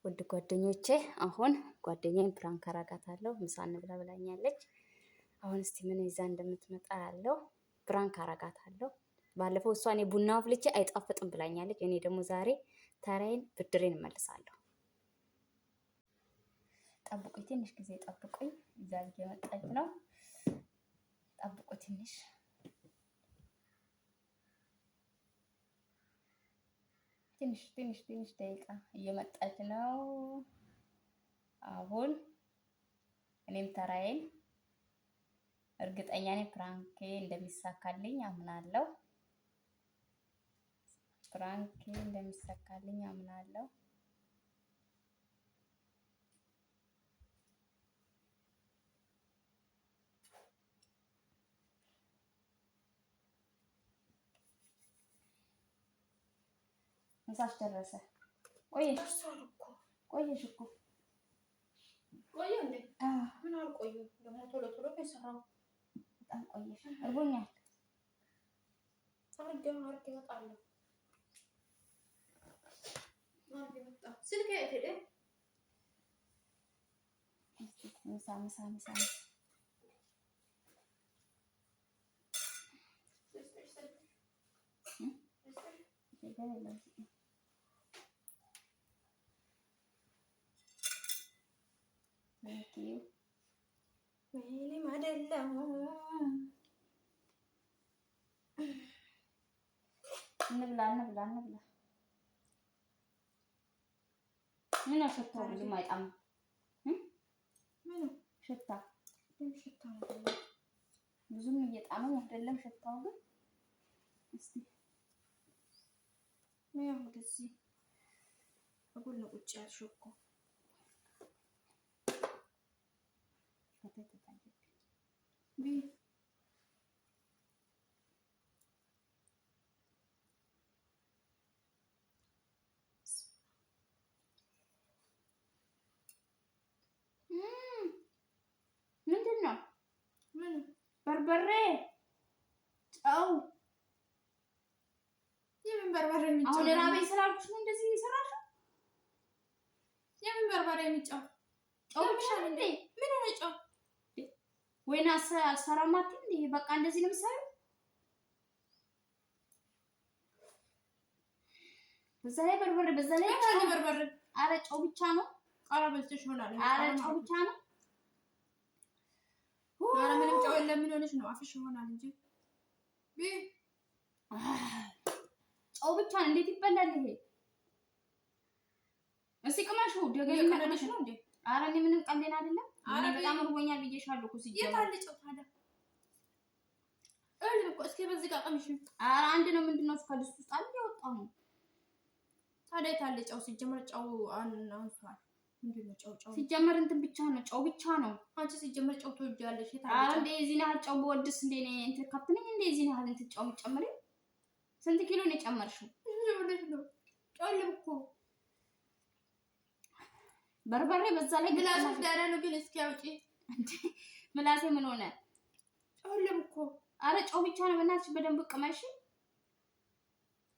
ውድ ጓደኞቼ አሁን ጓደኛዬን ፕራንክ አረጋታለሁ። ምሳ እንብላ ብላኛለች። አሁን እስቲ ምን ይዛ እንደምትመጣ ያለው ፕራንክ አረጋታለሁ። ባለፈው እሷ እኔ ቡና አፍልቼ አይጣፍጥም ብላኛለች። እኔ ደግሞ ዛሬ ተራዬን ብድሬን እመልሳለሁ። ጠብቁኝ፣ ትንሽ ጊዜ ጠብቁኝ። እዛ እየመጣች ነው። ጠብቁ ትንሽ ደቂቃ እየመጣች ነው። አሁን እኔም ተራዬን እርግጠኛ ነኝ ፕራንኬ እንደሚሳካልኝ አምናለሁ። ምሳሽ ደረሰ? ቆየሽ እኮ ቆየ እንዴ? ምን አልቆየም ደግሞ ቶሎ ነው የሰራው። በጣም ቆየሽ። እርቦኛል። አርጌ እመጣለሁ። ስልክ የት ሄደ? ምሳ ምንም አይደለም። እንብላ። ምን አሸታው? ብዙም አይጣም። ምን ሽታ ብዙም እየጣመኝ አይደለም ሽታው ግን እስቲ ምን እንደዚህ አጉል ነው ቁጭ ያልሽው እኮ ምንድን ነው? ምን በርበሬ፣ ጨው። የምን በርበሬ የሚጨው? አሁን ራበኝ ስላልኩሽ ነው እንደዚህ የሚሰራሽው? የምን በርበሬ የሚጨው? ጨው ብቻ እንዴ? ምን ሆነ ጨው? ወይና አልሰራም አትይም እንዴ? በቃ እንደዚህ ነው የምትሰሪው? በዛ ላይ በርበሬ፣ በዛ ላይ በርበሬ። አረ ጨው ብቻ ነው። ቃራ በልተሽ ይሆናል። አረ ጨው ብቻ ነው። አረ ምንም ጨው የለም። ምን ሆነሽ ነው? አፍሽ ይሆናል እንጂ ጨው ብቻ ነው። እንዴት ይበላል ይሄ? እስኪ ቅመሹ። ደገና ቅመሽ ነው እንዴ? አረ እኔ ምንም ቀልዴን አይደለም። አረ በጣም እርቦኛል ብዬሻለሁ እኮ ሲጀመር። የት አለ ጨው ታዲያ? እኮ እስኪ በዚህ ጋር ቀምሽ። አረ አንድ ነው። ምንድነው ከድስት ውስጥ አለ ያወጣው ነው። ታዲያ የት አለ ጨው? ሲጀመር ጨው አንሷል። ምንድነው ጨው? ሲጀመር እንትን ብቻ ነው፣ ጨው ብቻ ነው። አንቺ ሲጀመር ጨው ትወጃለሽ። የት አለ ጨው? አረ እንደ እዚህ ነው ጨው በወድስ እንደ እኔ እንትን ከፍተኝ እንደ እዚህ ነው እንትን ጨው የምትጨምሪው? ስንት ኪሎ ነው የጨመርሽው? ነው ጨው እኮ በርበሬ በዛ ላይ ግላስ ዳራ ነው። ግን እስኪ አውጪ እንዴ! ምላሴ ምን ሆነ? ጨው እኮ። አረ ጨው ብቻ ነው። በእናትሽ በደንብ ቅመሽ።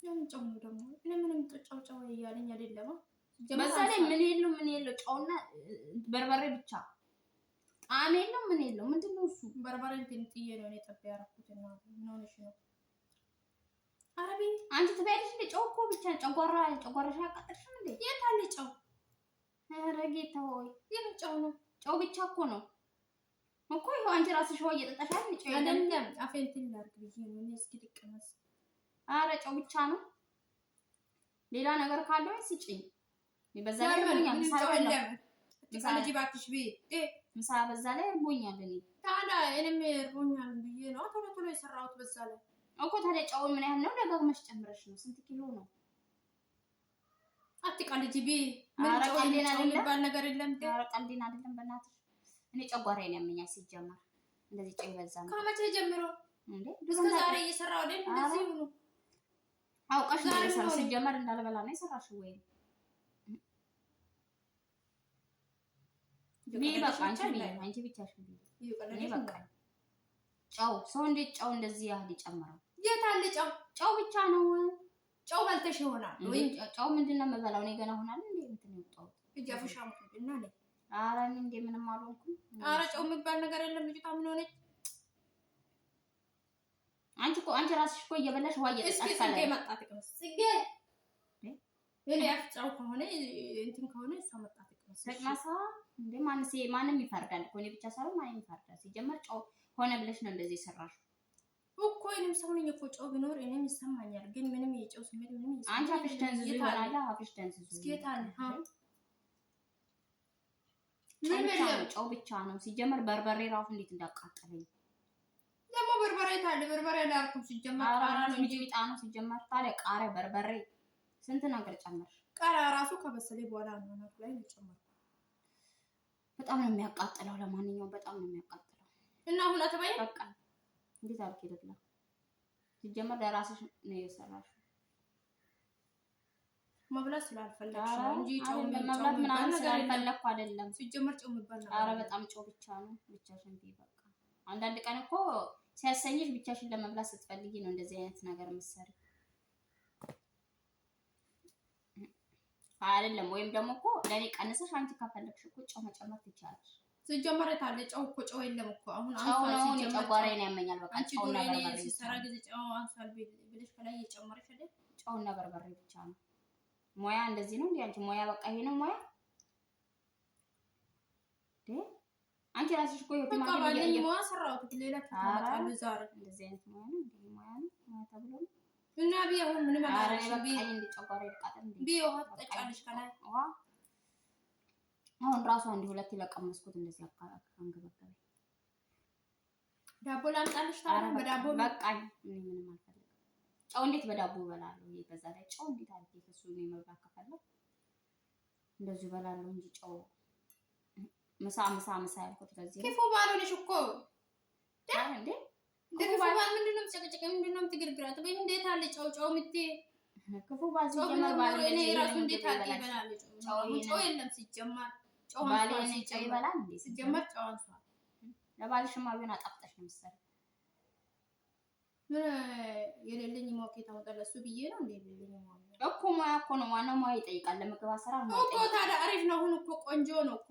ያን ጨው ነው ደግሞ ለምንም ጨው እያለኝ አይደለም። በዛ ላይ ምን የለው ጨውና በርበሬ ብቻ ጣዕም የለው ምን የለው። ምንድነው እሱ? በርበሬ እንትን ጥዬ ነው ጠብ ያደረኩትና ምን ሆነሽ ነው? አረቢ አንቺ ትበያለሽ እንደ ጨው እኮ ብቻ ጨጓራሽ አቃጠልሽም እንዴ? የት አለ ጨው? ኧረ ጌታ ሆይ የምን ጨው ነው? ጨው ብቻ እኮ ነው እኮ። ይኸው አንቺ ራስሽ ውሃ እየጠጣሽ አይደል? ጨው አይደለም። አፌን እንትን ላድርግ ብዬ ነው እኔ። እስኪ ልቅመስ። ኧረ ጨው ብቻ ነው። ሌላ ነገር ካለው ስጪኝ። በዛ ላይ እርቦኛል። ምሳ ልጅ ባክሽ ምሳ በዛ ላይ እርቦኛል። እኔ ታዲያ እኔም እርቦኛል ብዬ ነው ቶሎ የሰራሁት። በዛ ላይ እኮ ታዲያ ጨውን ምን ያህል ነው ደጋግመሽ ጨምረሽ ነው? ስንት ኪሎ ነው? አትቀልጂ ምን ጨው የሚባል ነገር የለም። ኧረ ቀልዴን አይደለም በእናትሽ። እኔ ጨጓራዬን ያመኛል ሲጀመር። እንደዚህ ጨው ይበዛ ነው። ከመቼ ጀምሮ እንዴ? እስከ ዛሬ እየሰራሁ አይደል? እንደዚህ ነው አውቀሽ ነው የሰራሽው። ሲጀመር እንዳልበላ ነው የሰራሽው ወይ? በቃ አንቺ ብቻሽን እኔ በቃ ጨው ሰው እንዴት ጨው እንደዚህ ያህል ይጨምራል? የት አለ ጨው? ጨው ብቻ ነው። ጨው በልተሽ ይሆናል ወይ? ጨው ምንድነው የምበላው? እኔ ገና ሆናል እንዴ እንትን ነው። እጂ እንጂ አፍሻ ሙቁና ነኝ። ኧረ እኔ እንደ ምንም አልሆንኩም። ኧረ ጨው የሚባል ነገር የለም። ልጅቷ ምን ሆነች? አንቺ ራስሽ እኮ እየበላሽ ውሃ እየጠጣሽ ካለ ጽጌ መጣት ቅመስ ጽጌ እኔ አፍጫው ከሆነ እንትን ከሆነ እሷ መጣት ቅመስ ተቅማሳ እንዴ ማንም ይፈርዳል እኮ እኔ ብቻ ሳይሆን ማንም ይፈርዳል። ሲጀመር ጨው ሆነ ብለሽ ነው እንደዚህ የሰራሽ እኮ እኔም ሰው ነኝ እኮ ጨው ቢኖር እኔም ይሰማኛል። ግን ምንም የጨው ስሜት ምንም ይሰማኛል። አንቺ አፍሽ ደንዝዙ ይሆናል። አፍሽ ደንዝዙ ስኬታል ጨው ብቻ ነው ሲጀመር። በርበሬ ራሱ እንዴት እንዳቃጠለኝ ደግሞ በርበሬ ታለ በርበሬ አላልኩም ሲጀመር ቃሪያ ነው እንጂ ቢጣ ነው ሲጀመር። ታዲያ ቃሪያ በርበሬ ስንት ነገር ጨመርሽ። ቃሪያ ራሱ ከበሰለ በኋላ ነው ነው ላይ ጨመርኩ። በጣም ነው የሚያቃጥለው። ለማንኛውም በጣም ነው የሚያቃጥለው እና አሁን አተባይ በቃ እንዴት አልክ ይደግላ ሲጀመር ለራስሽ ነው የሰራሽው። መብላት ስላልፈለግሽ ነው እንጂ ጨው መብላት ምናምን ስላልፈለግኩ አይደለም። ሲጀመር ጨው የሚባል ነው። ኧረ በጣም ጨው ብቻ ነው ብቻሽን በቃ። አንዳንድ ቀን እኮ ሲያሰኝሽ ብቻሽን ለመብላት ስትፈልጊ ነው እንደዚህ አይነት ነገር የምትሰሪ አይደለም። ወይም ደግሞ እኮ ለኔ ቀንሰሽ አንቺ ካፈለግሽ እኮ ጨው መጨመር ትችያለሽ። ሲጀመር ታለ ጨው እኮ ጨው የለም እኮ አሁን አንቺ ጨጓራዬን ያመኛል። በቃ አንቺ ጨው ነው ሲሰራ ጊዜ ጨው አንሳል ብለሽ ከላይ እየጨመረሽ አይደል? ጨውና በርበሬ ብቻ ነው። ሙያ እንደዚህ ነው እንዴ? አንቺ ሙያ በቃ ይሄ ነው ሙያ አንቺ ራስሽ እኮ ይሄ ማለት ባለኝ ሙያ ሰራሁት። ሌላ ተታጣሉ ዛሬ እንደዚህ አይነት ሙያ ነው እንዴ? ሙያ ነው ሙያ ተብሎ እና ቢያሁን ምን ማለት ነው? እንዴ ጨጓራዬ ልቃጠል እንዴ? ቢያው ተጫለሽ ከላይ ውሃ አሁን ራሱ አንድ ሁለት ለቀመስኩት እንደዚህ አንገበገበኝ። ዳቦ ላምጣልሽ ታዲያ በዳቦ በቃኝ። እኔ ምንም አልፈልግም። ጨው እንዴት በዳቦ እበላለሁ? ይሄ በዛ ላይ ጨው እንዴት አድርጌ ከሱ ነው መብላት ከፈለኩ እንደዚህ እበላለሁ እንጂ ጨው ምሳ ያልኩት በዚህ ክፉ ባልሆነሽ እኮ እንዴ ክፉ ባል ምንድነው ጨቀጨቀ ምንድነው ትግርግራት ወይ እንዴት አለ ጨው ምት ክፉ ባል ሲጀመር ባል እኔ ራሱ እንዴት አለ ይበላል ጨው የለም ሲጀመር ጨው ባል ጨው ይበላል እንዴ ሲጀመር ጨው አንሷል። ለባልሽማ ቢሆን አጣፍጠሽ ነው የምትሰሪው። ምን የሌለኝ ሞኬታ ወጣለሱ ብዬ ነው እንዴ የሌለኝ ሞኬታ እኮ ሙያ እኮ ነው ዋናው ሙያ ይጠይቃል። ለምግብ አሰራር ነው እኮ ታዲያ አሪፍ ነው። አሁን እኮ ቆንጆ ነው እኮ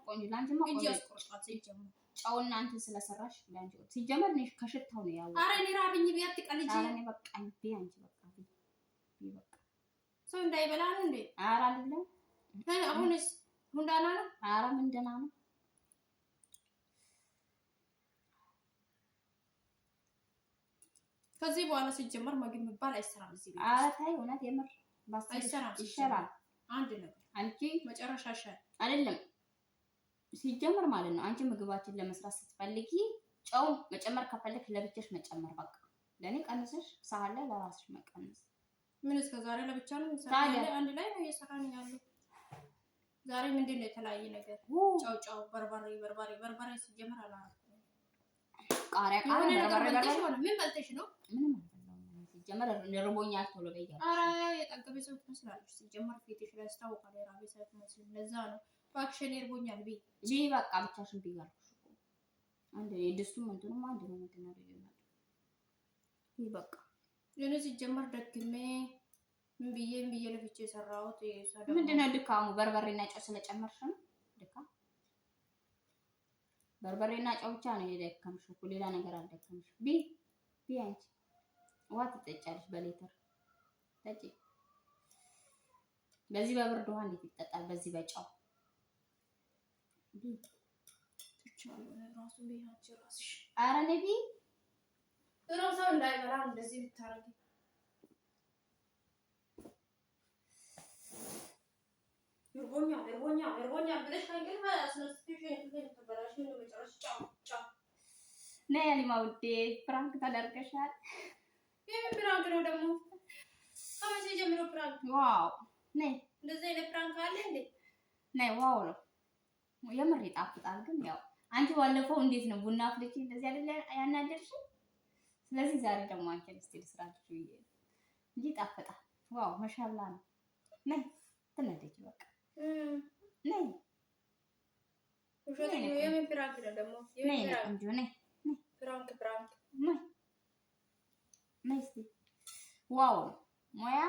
ቆንጆ ላንቺማ ቆንጆ ያስቆርጣት ሲጀመር ጨውና አንተ ስለሰራሽ ላንቺ ሲጀመር ነሽ ከሽታው ነው ያው። አረ እኔ ራብኝ ቢያት ቀልጂ አረ እኔ በቃኝ ቢያንቺ በቃ በቃ ሰው እንዳይበላ ነው እንዴ? አረ አይደለም አሁንስ ሁን ደህና ነው። አረ ምን ደህና ነው። ከዚህ በኋላ ሲጀመር ምግብ የሚባል አይሰራም እዚህ ቤት። አረ ታይ እውነት የምር አይሰራም። ይሻላል አንድ ነገር አንቺ መጨረሻ ይሻል አይደለም ሲጀመር ማለት ነው። አንቺ ምግባችን ለመስራት ስትፈልጊ ጨው መጨመር ከፈለግሽ ለብቻሽ መጨመር በቃ። ለኔ ቀንሰሽ ሳህን ላይ ለራስሽ መቀነስ። ምን እስከ ዛሬ ለብቻ ነው እንሰራለን፣ አንድ ላይ ነው እየሰራን ያለው። ዛሬ ምንድን ነው የተለያየ ነገር? ጨው በርበሬ ሲጀመር አላረኩም። ቃሪያ በርበሬ ምን በልተሽ ነው? ምንም አልበላሁም ሲጀመር ለርቦኛል ቶሎ በያ። ኧረ የጠገበ ሰው ትመስላለች ሲጀመር ፊትሽ ላይ ያስታውቃል። የራበ ሰው ትመስል ለዛ ነው ባክሽን ይርቦኛል ቢ በቃ ብቻሽን ብያለሽ እኮ አንድ የድስቱም እንትኑም አንድ ነው። ምንድን ነው ልዩነቱ? ይሄ በቃ ለኔ ሲጀመር ደግሜ ምን ብዬ ለፍቼ የሰራሁት ምንድን ነው ድካሙ? በርበሬና ጨው ስለጨመርሽ ነው ድካም። በርበሬና ጨው ብቻ ነው የደከምሽ እኮ ሌላ ነገር አልደከምሽ። ቢ አንቺ ውሃ ትጠጫለሽ በሌተር ጠጪ። በዚህ በብርድ ውሃ እንዴት ይጠጣል? በዚህ በጨው ራሱ ቢያንቺ ራስሽ ኧረ ነቢ ሰው እንዳይበላ እንደዚህ ብታረጊ ይርቦኛል ብለሽ ከእንቅልፍ አስነስተሽ ተበላሽ ነው መጨረሻ ጫው ነይ አሊማ ውዴ ፍራንክ ተደርገሻል። የምን ፍራንክ ነው ደግሞ? ከመቼ ጀምሮ ፍራንክ? ዋው ነይ እንደዚህ አይነት ፍራንክ አለ እንዴ? ነይ ዋው ነው የምር ይጣፍጣል። ግን ያው አንቺ ባለፈው እንዴት ነው ቡና አፍልቼ እንደዚህ አይደለ ያናደርሽ? ስለዚህ ዛሬ ደግሞ አንቺ እስቲ ልስራልሽ እንጂ ይጣፍጣል። ዋው ማሻአላ ነው። ነይ ተነደጂ በቃ ነይ ውሸት ነው። የምን ፍራንክ ነው ደግሞ? ነይ ቆንጆ ነይ ፍራንክ ነይ እስቲ ዋው ሙያ